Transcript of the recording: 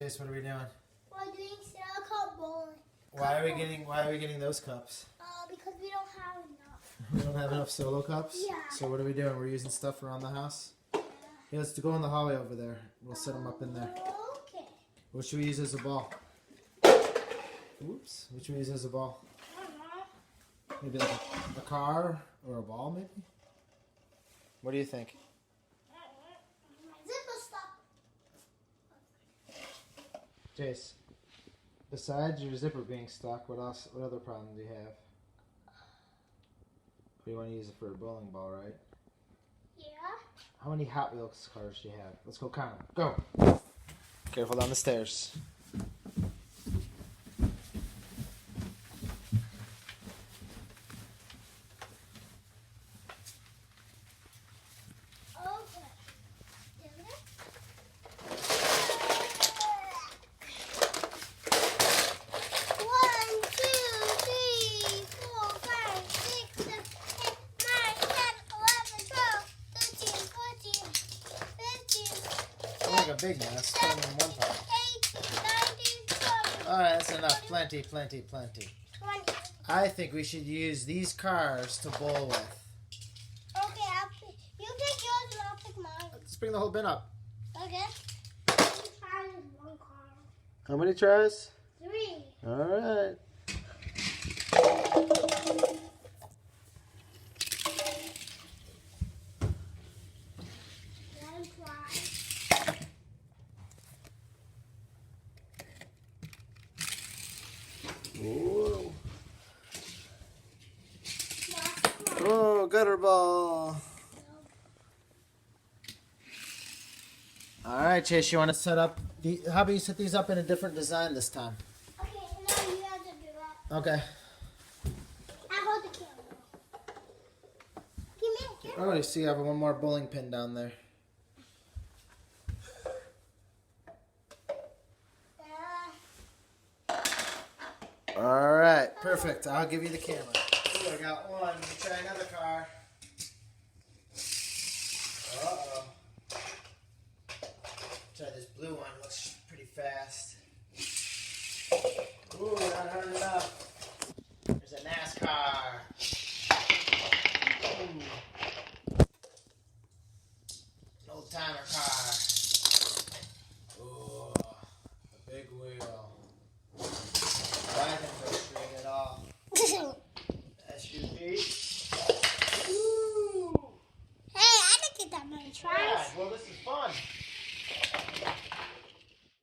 Chase, what are we doing? We're doing solo cup bowling. Why are we getting those cups? Because we don't have enough. We don't have enough solo cups? Yeah. So what are we doing? We're using stuff around the house? Yeah. Yeah, let's go in the hallway over there. We'll set them up in there. Okay. What should we use as a ball? Oops. What should we use as a ball? Maybe like a car or a ball, maybe? What do you think? Zipper stop. Chase, besides your zipper being stuck, what else? What other problem do you have? You want to use it for a bowling ball, right? Yeah. How many Hot Wheels cars do you have? Let's go count them. Go! Careful down the stairs. Like a big mess, put them in one part. Alright, that's enough. Plenty, plenty, plenty. 20. I think we should use these cars to bowl with. Okay, you pick yours and I'll pick mine. Let's bring the whole bin up. Okay. 3 tries is 1 car. How many tries? 3. Alright. Whoa. Oh, gutter ball. Alright, Chase, you want to set up how about you set these up in a different design this time? Okay, now you have to do that. Okay. I hold the camera. Give me a camera. Oh, you see I have one more bowling pin down there. Alright, perfect. I'll give you the camera. Ooh, I got one. Let me try another car. Uh-oh. Try this blue one. Looks pretty fast. Ooh, not hard enough.